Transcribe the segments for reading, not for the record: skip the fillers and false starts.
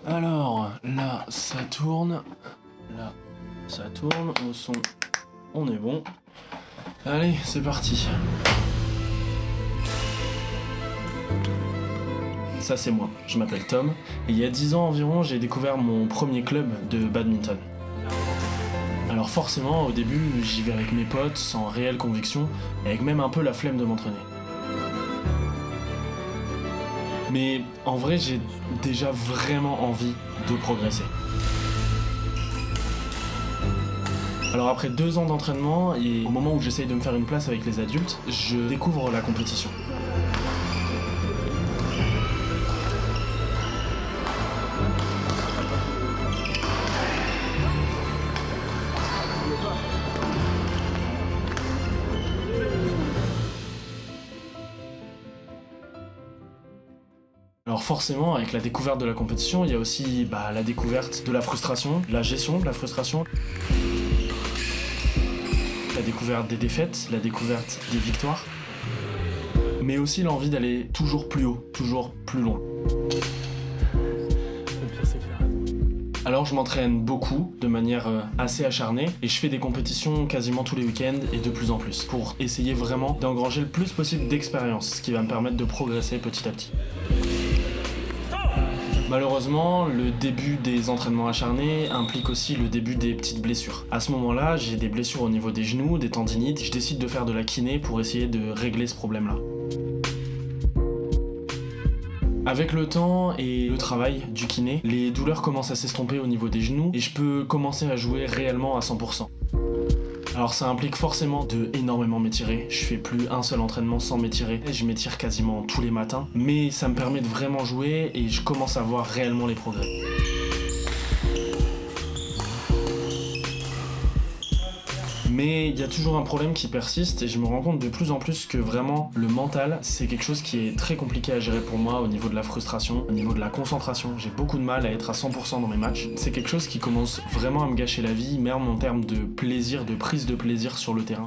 Alors, là, ça tourne. Là, ça tourne. Au son, on est bon. Allez, c'est parti. Ça, c'est moi. Je m'appelle Tom. Et il y a 10 ans environ, j'ai découvert mon premier club de badminton. Alors forcément, au début, j'y vais avec mes potes, sans réelle conviction, et avec même un peu la flemme de m'entraîner. Mais en vrai, j'ai déjà vraiment envie de progresser. Alors après 2 ans d'entraînement, et au moment où j'essaye de me faire une place avec les adultes, je découvre la compétition. Alors forcément, avec la découverte de la compétition, il y a aussi la découverte de la frustration, la gestion de la frustration, la découverte des défaites, la découverte des victoires, mais aussi l'envie d'aller toujours plus haut, toujours plus loin. Alors je m'entraîne beaucoup, de manière assez acharnée, et je fais des compétitions quasiment tous les week-ends et de plus en plus, pour essayer vraiment d'engranger le plus possible d'expérience, ce qui va me permettre de progresser petit à petit. Malheureusement, le début des entraînements acharnés implique aussi le début des petites blessures. À ce moment-là, j'ai des blessures au niveau des genoux, des tendinites, je décide de faire de la kiné pour essayer de régler ce problème-là. Avec le temps et le travail du kiné, les douleurs commencent à s'estomper au niveau des genoux et je peux commencer à jouer réellement à 100%. Alors ça implique forcément de énormément m'étirer, je fais plus un seul entraînement sans m'étirer, je m'étire quasiment tous les matins, mais ça me permet de vraiment jouer et je commence à voir réellement les progrès. Mais il y a toujours un problème qui persiste et je me rends compte de plus en plus que vraiment le mental, c'est quelque chose qui est très compliqué à gérer pour moi au niveau de la frustration, au niveau de la concentration. J'ai beaucoup de mal à être à 100% dans mes matchs. C'est quelque chose qui commence vraiment à me gâcher la vie, même en termes de plaisir, de prise de plaisir sur le terrain.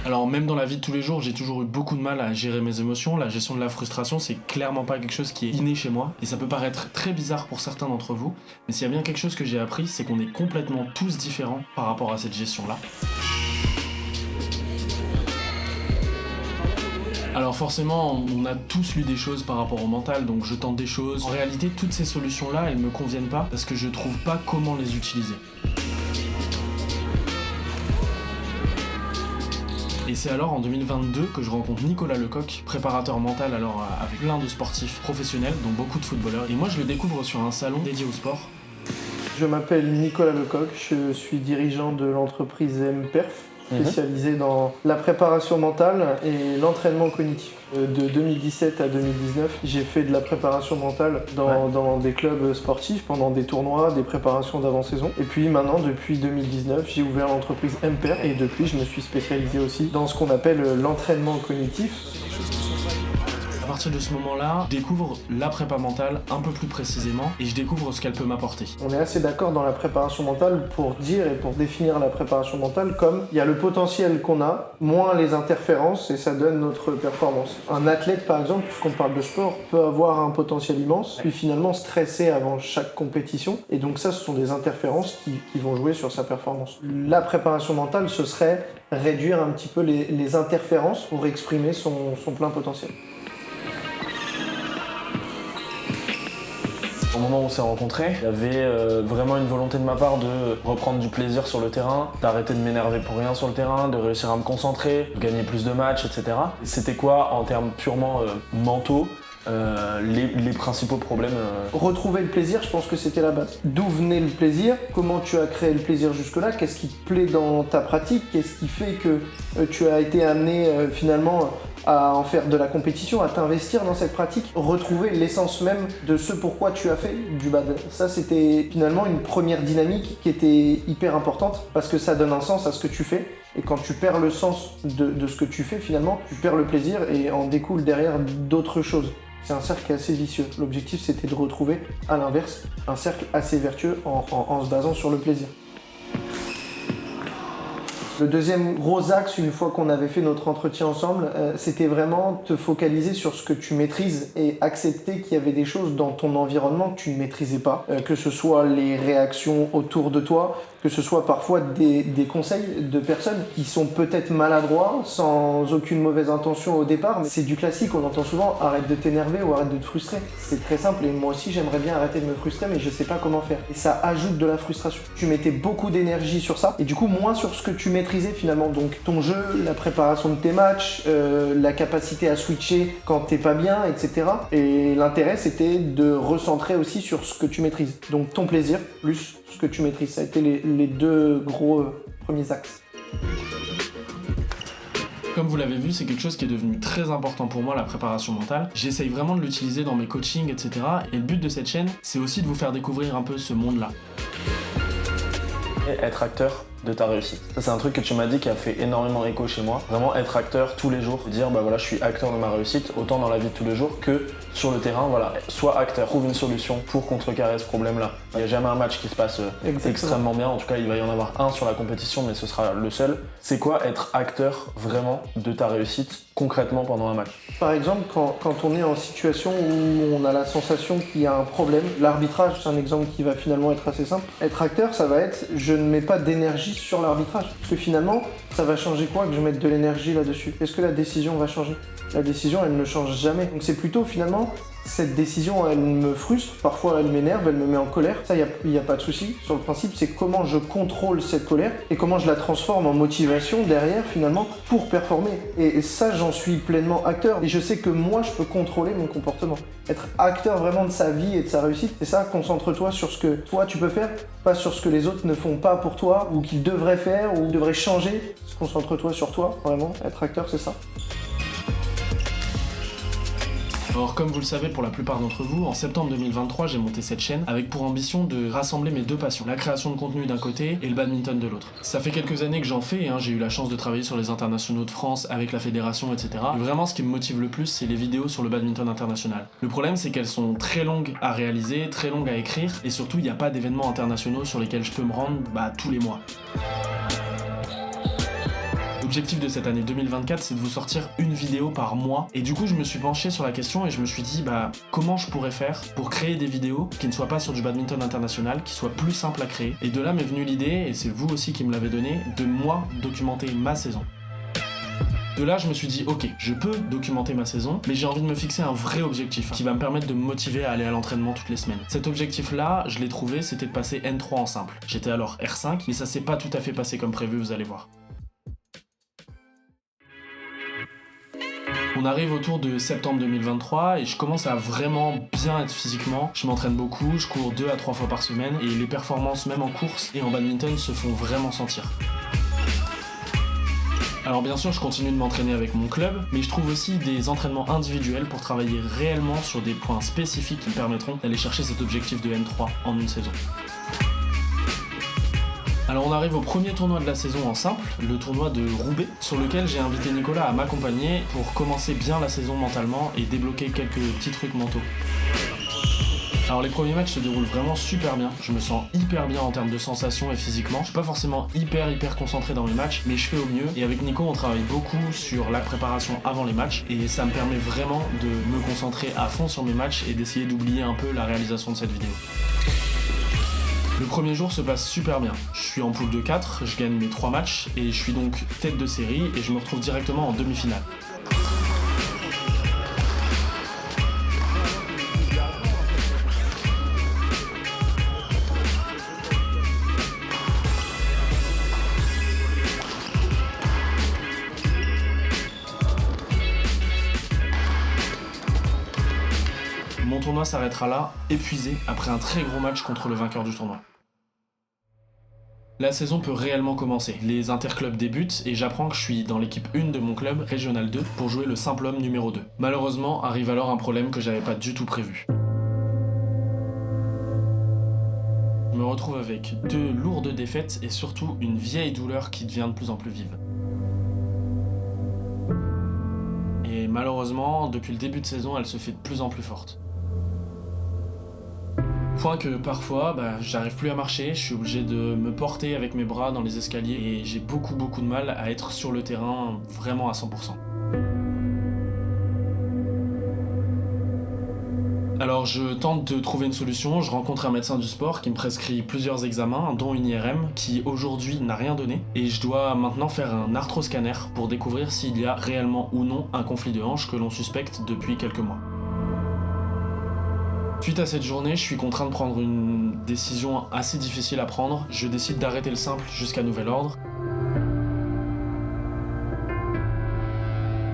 Alors même dans la vie de tous les jours, j'ai toujours eu beaucoup de mal à gérer mes émotions. La gestion de la frustration, c'est clairement pas quelque chose qui est inné chez moi. Et ça peut paraître très bizarre pour certains d'entre vous, mais s'il y a bien quelque chose que j'ai appris, c'est qu'on est complètement tous différents par rapport à cette gestion-là. Alors forcément, on a tous lu des choses par rapport au mental, donc je tente des choses. En réalité, toutes ces solutions-là, elles me conviennent pas parce que je trouve pas comment les utiliser. Et c'est alors en 2022 que je rencontre Nicolas Lecoq, préparateur mental alors avec plein de sportifs professionnels, dont beaucoup de footballeurs. Et moi je le découvre sur un salon dédié au sport. Je m'appelle Nicolas Lecoq, je suis dirigeant de l'entreprise MPerf, spécialisée dans la préparation mentale et l'entraînement cognitif. De 2017 à 2019, j'ai fait de la préparation mentale dans des clubs sportifs, pendant des tournois, des préparations d'avant-saison. Et puis maintenant, depuis 2019, j'ai ouvert l'entreprise MPerf et depuis, je me suis spécialisé aussi dans ce qu'on appelle l'entraînement cognitif. À partir de ce moment-là, je découvre la prépa mentale un peu plus précisément et je découvre ce qu'elle peut m'apporter. On est assez d'accord dans la préparation mentale pour dire et pour définir la préparation mentale comme il y a le potentiel qu'on a, moins les interférences et ça donne notre performance. Un athlète par exemple, puisqu'on parle de sport, peut avoir un potentiel immense, puis finalement stresser avant chaque compétition et donc ça ce sont des interférences qui vont jouer sur sa performance. La préparation mentale ce serait réduire un petit peu les interférences pour exprimer son plein potentiel. Au moment où on s'est rencontrés, il y avait vraiment une volonté de ma part de reprendre du plaisir sur le terrain, d'arrêter de m'énerver pour rien sur le terrain, de réussir à me concentrer, de gagner plus de matchs, etc. C'était quoi, en termes purement mentaux, les principaux problèmes Retrouver le plaisir, je pense que c'était la base. D'où venait le plaisir? Comment tu as créé le plaisir jusque-là? Qu'est-ce qui te plaît dans ta pratique? Qu'est-ce qui fait que tu as été amené finalement à en faire de la compétition, à t'investir dans cette pratique? Retrouver l'essence même de ce pourquoi tu as fait du bad. Ça, c'était finalement une première dynamique qui était hyper importante parce que ça donne un sens à ce que tu fais. Et quand tu perds le sens de ce que tu fais, finalement, tu perds le plaisir et en découle derrière d'autres choses. C'est un cercle assez vicieux. L'objectif, c'était de retrouver, à l'inverse, un cercle assez vertueux en se basant sur le plaisir. Le deuxième gros axe, une fois qu'on avait fait notre entretien ensemble, c'était vraiment te focaliser sur ce que tu maîtrises et accepter qu'il y avait des choses dans ton environnement que tu ne maîtrisais pas, que ce soit les réactions autour de toi, que ce soit parfois des conseils de personnes qui sont peut-être maladroits, sans aucune mauvaise intention au départ, mais c'est du classique, on entend souvent « arrête de t'énerver » ou « arrête de te frustrer ». C'est très simple et moi aussi j'aimerais bien arrêter de me frustrer mais je sais pas comment faire. Et ça ajoute de la frustration. Tu mettais beaucoup d'énergie sur ça et du coup moins sur ce que tu maîtrisais finalement. Donc ton jeu, la préparation de tes matchs, la capacité à switcher quand t'es pas bien, etc. Et l'intérêt c'était de recentrer aussi sur ce que tu maîtrises. Donc ton plaisir plus ce que tu maîtrises. Ça a été les deux gros premiers axes. Comme vous l'avez vu, c'est quelque chose qui est devenu très important pour moi, la préparation mentale. J'essaye vraiment de l'utiliser dans mes coachings, etc. Et le but de cette chaîne, c'est aussi de vous faire découvrir un peu ce monde-là. Et être acteur de ta réussite. Ça, c'est un truc que tu m'as dit qui a fait énormément écho chez moi. Vraiment être acteur tous les jours, dire bah voilà, je suis acteur de ma réussite, autant dans la vie de tous les jours que sur le terrain. Voilà, sois acteur, trouve une solution pour contrecarrer ce problème-là. Il n'y a jamais un match qui se passe extrêmement bien. En tout cas, il va y en avoir un sur la compétition, mais ce sera le seul. C'est quoi être acteur vraiment de ta réussite concrètement pendant un match? Par exemple, quand on est en situation où on a la sensation qu'il y a un problème, l'arbitrage, c'est un exemple qui va finalement être assez simple. Être acteur, ça va être je ne mets pas d'énergie sur l'arbitrage. Parce que finalement, ça va changer quoi que je mette de l'énergie là-dessus? Est-ce que la décision va changer? La décision, elle ne change jamais. Donc c'est plutôt finalement, cette décision, elle me frustre, parfois elle m'énerve, elle me met en colère. Ça, il n'y a pas de souci. Sur le principe, c'est comment je contrôle cette colère et comment je la transforme en motivation derrière, finalement, pour performer. Et ça, j'en suis pleinement acteur. Et je sais que moi, je peux contrôler mon comportement. Être acteur vraiment de sa vie et de sa réussite, c'est ça, concentre-toi sur ce que toi, tu peux faire, pas sur ce que les autres ne font pas pour toi, ou qu'ils devraient faire, ou devraient changer. Concentre-toi sur toi, vraiment. Être acteur, c'est ça. Alors comme vous le savez pour la plupart d'entre vous, en septembre 2023 j'ai monté cette chaîne avec pour ambition de rassembler mes deux passions, la création de contenu d'un côté et le badminton de l'autre. Ça fait quelques années que j'en fais, j'ai eu la chance de travailler sur les internationaux de France avec la fédération, etc. Et vraiment ce qui me motive le plus c'est les vidéos sur le badminton international. Le problème c'est qu'elles sont très longues à réaliser, très longues à écrire et surtout il n'y a pas d'événements internationaux sur lesquels je peux me rendre tous les mois. L'objectif de cette année 2024, c'est de vous sortir une vidéo par mois. Et du coup, je me suis penché sur la question et je me suis dit, comment je pourrais faire pour créer des vidéos qui ne soient pas sur du badminton international, qui soient plus simples à créer. Et de là m'est venue l'idée, et c'est vous aussi qui me l'avez donné, de moi documenter ma saison. De là, je me suis dit, ok, je peux documenter ma saison, mais j'ai envie de me fixer un vrai objectif qui va me permettre de me motiver à aller à l'entraînement toutes les semaines. Cet objectif-là, je l'ai trouvé, c'était de passer N3 en simple. J'étais alors R5, mais ça s'est pas tout à fait passé comme prévu, vous allez voir. On arrive autour de septembre 2023 et je commence à vraiment bien être physiquement. Je m'entraîne beaucoup, je cours 2 à 3 fois par semaine et les performances même en course et en badminton se font vraiment sentir. Alors bien sûr je continue de m'entraîner avec mon club, mais je trouve aussi des entraînements individuels pour travailler réellement sur des points spécifiques qui me permettront d'aller chercher cet objectif de N3 en une saison. Alors on arrive au premier tournoi de la saison en simple, le tournoi de Roubaix, sur lequel j'ai invité Nicolas à m'accompagner pour commencer bien la saison mentalement et débloquer quelques petits trucs mentaux. Alors les premiers matchs se déroulent vraiment super bien, je me sens hyper bien en termes de sensations et physiquement. Je suis pas forcément hyper concentré dans mes matchs, mais je fais au mieux. Et avec Nico on travaille beaucoup sur la préparation avant les matchs et ça me permet vraiment de me concentrer à fond sur mes matchs et d'essayer d'oublier un peu la réalisation de cette vidéo. Le premier jour se passe super bien. Je suis en poule de 4, je gagne mes 3 matchs et je suis donc tête de série et je me retrouve directement en demi-finale. Mon tournoi s'arrêtera là, épuisé, après un très gros match contre le vainqueur du tournoi. La saison peut réellement commencer. Les interclubs débutent et j'apprends que je suis dans l'équipe 1 de mon club, Régional 2, pour jouer le simple homme numéro 2. Malheureusement, arrive alors un problème que j'avais pas du tout prévu. Je me retrouve avec 2 lourdes défaites et surtout une vieille douleur qui devient de plus en plus vive. Et malheureusement, depuis le début de saison, elle se fait de plus en plus forte. point que parfois, j'arrive plus à marcher, je suis obligé de me porter avec mes bras dans les escaliers et j'ai beaucoup de mal à être sur le terrain vraiment à 100%. Alors je tente de trouver une solution, je rencontre un médecin du sport qui me prescrit plusieurs examens, dont une IRM, qui aujourd'hui n'a rien donné, et je dois maintenant faire un arthroscanner pour découvrir s'il y a réellement ou non un conflit de hanche que l'on suspecte depuis quelques mois. Suite à cette journée, je suis contraint de prendre une décision assez difficile à prendre, je décide d'arrêter le simple jusqu'à nouvel ordre.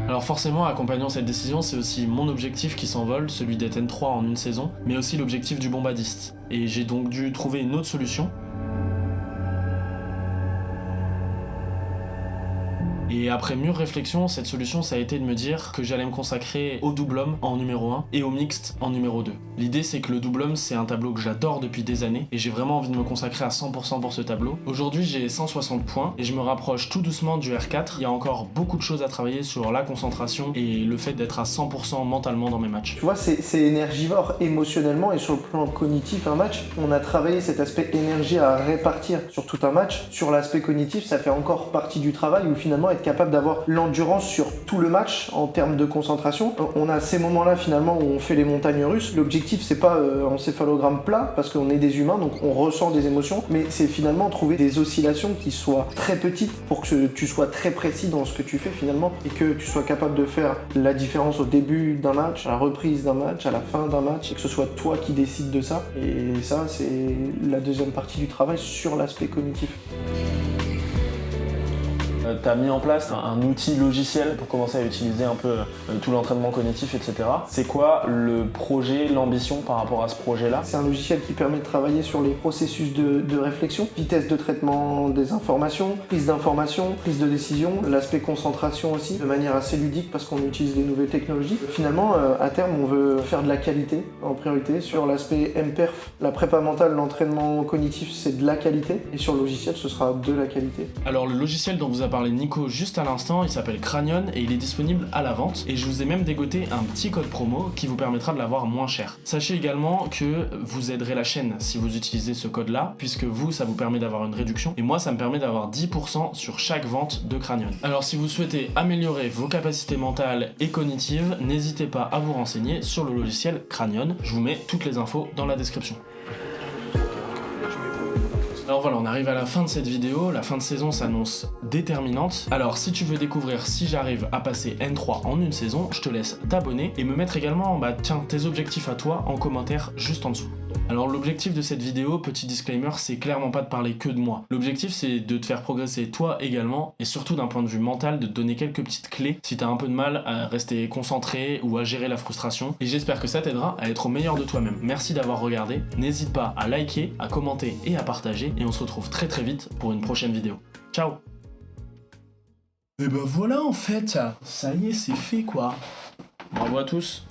Alors forcément, accompagnant cette décision, c'est aussi mon objectif qui s'envole, celui d'être N3 en une saison, mais aussi l'objectif du bombadiste. Et j'ai donc dû trouver une autre solution. Et après mûre réflexion, cette solution ça a été de me dire que j'allais me consacrer au double homme en numéro 1 et au mixte en numéro 2. L'idée c'est que le double homme c'est un tableau que j'adore depuis des années et j'ai vraiment envie de me consacrer à 100% pour ce tableau. Aujourd'hui j'ai 160 points et je me rapproche tout doucement du R4. Il y a encore beaucoup de choses à travailler sur la concentration et le fait d'être à 100% mentalement dans mes matchs. Tu vois, c'est énergivore émotionnellement et sur le plan cognitif un match. On a travaillé cet aspect énergie à répartir sur tout un match. Sur l'aspect cognitif, ça fait encore partie du travail où finalement être capable d'avoir l'endurance sur tout le match en termes de concentration. On a ces moments-là finalement où on fait les montagnes russes. L'objectif c'est pas encéphalogramme plat parce qu'on est des humains donc on ressent des émotions, mais c'est finalement trouver des oscillations qui soient très petites pour que tu sois très précis dans ce que tu fais finalement et que tu sois capable de faire la différence au début d'un match, à la reprise d'un match, à la fin d'un match et que ce soit toi qui décides de ça. Et ça c'est la deuxième partie du travail sur l'aspect cognitif. Tu as mis en place un outil logiciel pour commencer à utiliser un peu tout l'entraînement cognitif, etc. C'est quoi le projet, l'ambition par rapport à ce projet-là? C'est un logiciel qui permet de travailler sur les processus de réflexion, vitesse de traitement des informations, prise d'informations, prise de décision, l'aspect concentration aussi, de manière assez ludique parce qu'on utilise les nouvelles technologies. Finalement, à terme, on veut faire de la qualité en priorité. Sur l'aspect MPerf, la prépa mentale, l'entraînement cognitif, c'est de la qualité. Et sur le logiciel, ce sera de la qualité. Alors le logiciel dont vous a parlé Nico juste à l'instant, il s'appelle Cranion et il est disponible à la vente et je vous ai même dégoté un petit code promo qui vous permettra de l'avoir moins cher. Sachez également que vous aiderez la chaîne si vous utilisez ce code là puisque vous ça vous permet d'avoir une réduction et moi ça me permet d'avoir 10% sur chaque vente de Cranion. Alors si vous souhaitez améliorer vos capacités mentales et cognitives, n'hésitez pas à vous renseigner sur le logiciel Cranion, je vous mets toutes les infos dans la description. Alors voilà, on arrive à la fin de cette vidéo, la fin de saison s'annonce déterminante. Alors si tu veux découvrir si j'arrive à passer N3 en une saison, je te laisse t'abonner et me mettre également tes objectifs à toi en commentaire juste en dessous. Alors l'objectif de cette vidéo, petit disclaimer, c'est clairement pas de parler que de moi. L'objectif c'est de te faire progresser toi également et surtout d'un point de vue mental de te donner quelques petites clés si t'as un peu de mal à rester concentré ou à gérer la frustration et j'espère que ça t'aidera à être au meilleur de toi-même. Merci d'avoir regardé, n'hésite pas à liker, à commenter et à partager et on se retrouve très vite pour une prochaine vidéo. Ciao! Et ben voilà en fait, ça y est c'est fait quoi. Bravo à tous.